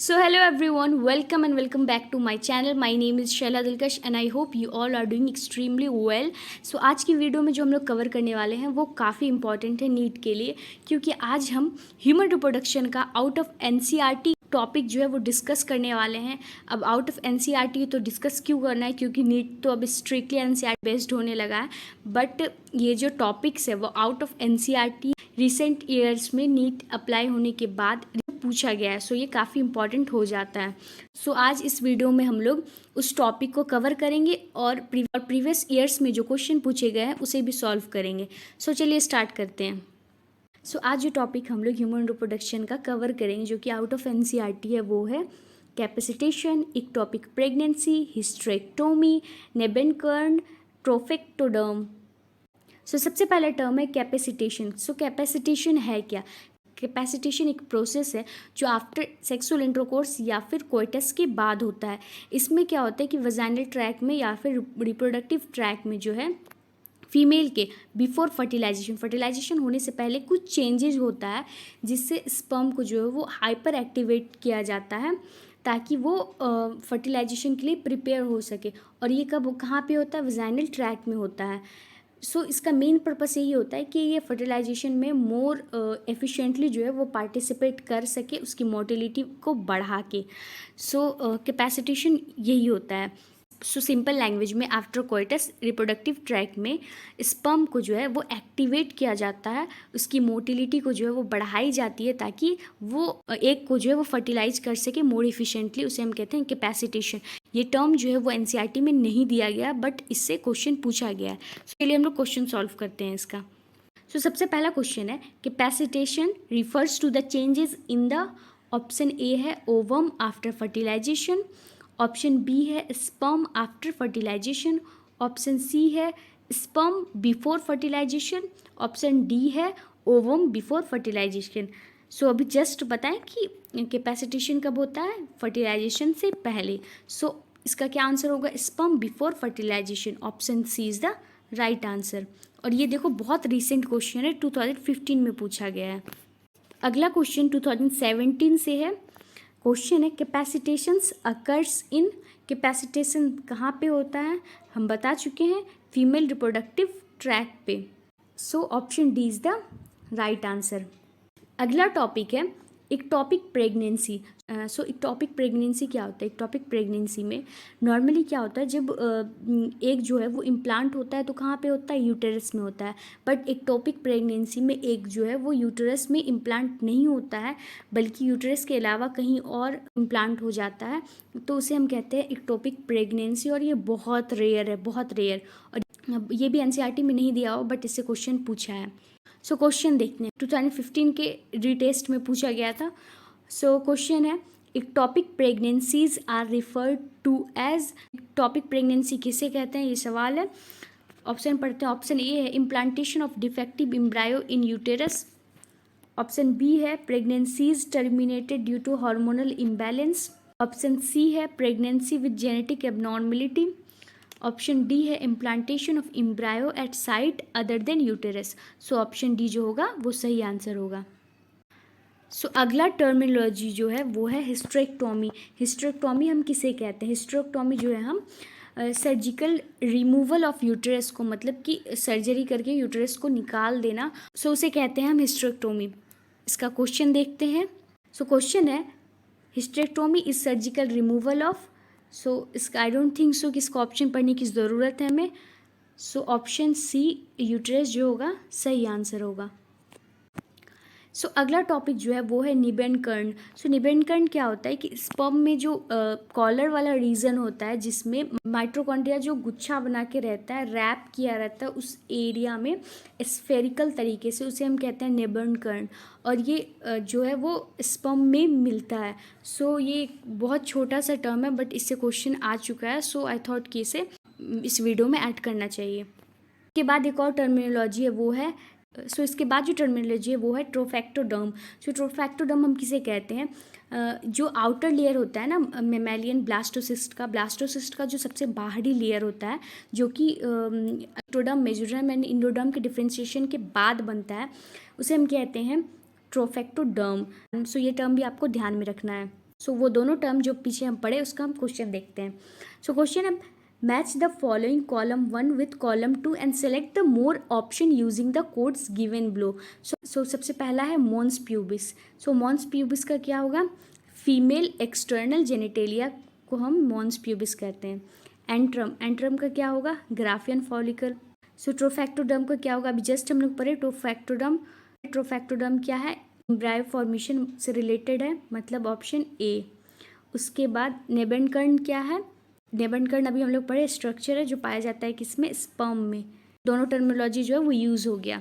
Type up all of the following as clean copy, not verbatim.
So hello everyone, welcome and welcome back to my channel. My name is Shaila Dilkash and I hope you all are doing extremely well. So आज की video में जो हम लोग cover करने वाले हैं वो काफ़ी इंपॉर्टेंट है नीट के लिए, क्योंकि आज हम ह्यूमन रिप्रोडक्शन का आउट ऑफ एनसीईआरटी टॉपिक जो है वो डिस्कस करने वाले हैं। अब आउट ऑफ एनसीईआरटी तो डिस्कस क्यों करना है, क्योंकि नीट तो अब स्ट्रिक्टली एनसीईआरटी बेस्ड होने लगा है, बट ये जो टॉपिक्स है वो out of NCERT recent years में नीट अप्लाई होने के बाद पूछा गया है। सो ये काफ़ी इंपॉर्टेंट हो जाता है। सो आज इस वीडियो में हम लोग उस टॉपिक को कवर करेंगे और प्रीवियस ईयर्स में जो क्वेश्चन पूछे गए हैं उसे भी सॉल्व करेंगे। सो चलिए स्टार्ट करते हैं। सो आज जो टॉपिक हम लोग ह्यूमन रिप्रोडक्शन का कवर करेंगे जो कि आउट ऑफ एनसीईआरटी है वो है कैपेसिटेशन, इक्टोपिक प्रेगनेंसी, हिस्टेरेक्टोमी, नेबेनकर्न, ट्रोफेक्टोडर्म। सो सबसे पहला टर्म है कैपेसिटेशन। सो कैपेसिटेशन है क्या? कैपेसिटेशन एक प्रोसेस है जो आफ्टर सेक्सुअल इंटरकोर्स या फिर कोइटस के बाद होता है। इसमें क्या होता है कि वजाइनल ट्रैक में या फिर रिप्रोडक्टिव ट्रैक में जो है फीमेल के बिफोर फर्टिलाइजेशन होने से पहले कुछ चेंजेस होता है, जिससे स्पर्म को जो है वो हाइपर एक्टिवेट किया जाता है ताकि वो फर्टिलाइजेशन के लिए प्रिपेयर हो सके। और ये कब कहाँ पे होता है? वजाइनल ट्रैक में होता है। सो इसका मेन पर्पस यही होता है कि ये फर्टिलाइजेशन में मोर एफिशिएंटली जो है वो पार्टिसिपेट कर सके, उसकी मोटिलिटी को बढ़ा के। सो कैपेसिटेशन यही होता है। सो सिंपल लैंग्वेज में आफ्टर कोइटस रिप्रोडक्टिव ट्रैक में स्पर्म को जो है वो एक्टिवेट किया जाता है, उसकी मोटिलिटी को जो है वो बढ़ाई जाती है ताकि वो एग को जो है वो फर्टिलाइज कर सके मोर एफिशिएंटली। उसे हम कहते हैं कैपेसिटेशन। ये टर्म जो है वो एनसीईआरटी में नहीं दिया गया, बट इससे क्वेश्चन पूछा गया है। इसके लिए हम लोग क्वेश्चन सॉल्व करते हैं इसका। सो सबसे पहला क्वेश्चन है capacitation refers to the changes in the, option A है ovum after fertilisation, option B है sperm after fertilisation, option C है sperm before fertilisation, option D है ओवम बिफोर फर्टिलाइजेशन। सो अभी जस्ट बताएं कि कैपेसिटेशन कब होता है? फर्टिलाइजेशन से पहले। सो इसका क्या आंसर होगा? Sperm before fertilisation. Option C is the right answer. और ये देखो बहुत रिसेंट क्वेश्चन है, 2015 में पूछा गया है। अगला क्वेश्चन 2017 से है। क्वेश्चन है कैपेसिटेशंस अकर्स इन, कैपेसिटेशन कहाँ पे होता है? हम बता चुके हैं, फीमेल रिप्रोडक्टिव ट्रैक पे। सो option D is the right answer. अगला टॉपिक है इक्टोपिक प्रेगनेंसी। सो इक्टोपिक प्रेगनेंसी क्या होता है? इक्टोपिक प्रेगनेंसी में नॉर्मली क्या होता है, जब एग जो है वो इम्प्लांट होता है तो कहाँ पे होता है? यूटेरस में होता है। बट इक्टोपिक प्रेगनेंसी में एग जो है वो यूटेरस में इम्प्लांट नहीं होता है, बल्कि यूटेरस के अलावा कहीं और इम्प्लांट हो जाता है, तो उसे हम कहते हैं इक्टोपिक प्रेगनेंसी। और ये बहुत रेयर है, बहुत रेयर। और ये भी एनसीईआरटी में नहीं दिया हो, बट इससे क्वेश्चन पूछा है। सो क्वेश्चन देखते हैं, 2015 के रीटेस्ट में पूछा गया था। सो क्वेश्चन है ectopic pregnancies are referred to as, ectopic pregnancy किसे कहते हैं? ये सवाल है। ऑप्शन पढ़ते हैं। ऑप्शन ए है implantation of defective embryo in uterus, option B है pregnancies terminated due to hormonal imbalance, option C है pregnancy with genetic abnormality, option D है implantation of embryo at site other than uterus. So option D जो होगा वो सही answer होगा। सो अगला terminology जो है वो है हिस्टेरेक्टोमी। हिस्टेरेक्टोमी हम किसे कहते हैं? हिस्टेरेक्टोमी जो है हम सर्जिकल रिमूवल ऑफ यूटेरस को, मतलब कि सर्जरी करके यूटेरस को निकाल देना, सो उसे कहते हैं हम हिस्टेरेक्टोमी। इसका क्वेश्चन देखते हैं। सो क्वेश्चन है hysterectomy is surgical removal of, so इसका आई डोंट थिंक सो कि इसका ऑप्शन पढ़ने की ज़रूरत है हमें। सो ऑप्शन सी यूटेरस जो होगा सही आंसर होगा। सो अगला टॉपिक जो है वो है निबेनकर्न। सो निबेनकर्न क्या होता है कि स्पर्म में जो कॉलर वाला रीजन होता है जिसमें माइटोकॉन्ड्रिया जो गुच्छा बना के रहता है, रैप किया रहता है उस एरिया में स्फेरिकल तरीके से, उसे हम कहते हैं निबेनकर्न। और ये जो है वो स्पर्म में मिलता है। सो ये बहुत छोटा सा टर्म है, बट इससे क्वेश्चन आ चुका है। सो आई थॉट कि इसे इस वीडियो में ऐड करना चाहिए। इसके बाद एक और टर्मिनोलॉजी है वो है, सो इसके बाद जो टर्मिनोलॉजी है वो है ट्रोफैक्टोडर्म। सो ट्रोफैक्टोडर्म हम किसे कहते हैं? जो आउटर लेयर होता है ना मेमेलियन ब्लास्टोसिस्ट का, ब्लास्टोसिस्ट का जो सबसे बाहरी लेयर होता है, जो कि एक्टोडर्म, मेसोडर्म एंड इंडोडर्म के डिफ्रेंशिएशन के बाद बनता है, उसे हम कहते हैं ट्रोफैक्टोडर्म। सो ये टर्म भी आपको ध्यान में रखना है। सो वो दोनों टर्म जो पीछे हम पढ़े उसका हम क्वेश्चन देखते हैं। सो क्वेश्चन है, match the following column 1 with column 2 and select the more option using the codes given below. So सबसे पहला है mons pubis. So mons pubis का क्या होगा, फीमेल एक्सटर्नल जेनिटेलिया को हम मॉन्स प्यूबिस कहते हैं। एंट्रम, एंट्रम का क्या होगा, ग्राफियन फॉलिकल। सो ट्रोफैक्टोडर्म का क्या होगा, अभी जस्ट हम लोग पढ़े ट्रोफैक्टोडर्म। ट्रोफैक्टोडर्म क्या है, एम्ब्रायो फॉर्मेशन से रिलेटेड है, मतलब ऑप्शन ए। उसके बाद नेबेनकर्ण क्या है, नेबेनकर्ण अभी हम लोग पढ़े स्ट्रक्चर है जो पाया जाता है किसमें, स्पर्म में। दोनों टर्मिनोलॉजी जो है वो यूज़ हो गया।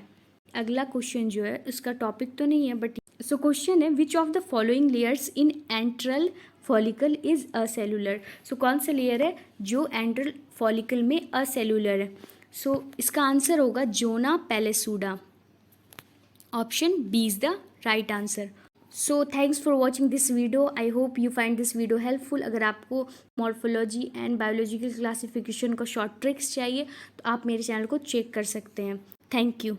अगला क्वेश्चन जो है उसका टॉपिक तो नहीं है बट सो क्वेश्चन है, which of the following layers in antral follicle is acellular. So कौन सा लेयर है जो एंट्रल फॉलिकल में असेलुलर है। सो इसका आंसर होगा zona pellucida. Option B is the right answer. So thanks for watching this video. I hope you find this video helpful. अगर आपको मॉर्फोलॉजी एंड बायोलॉजिकल क्लासिफिकेशन का शॉर्ट ट्रिक्स चाहिए तो आप मेरे चैनल को चेक कर सकते हैं। Thank you.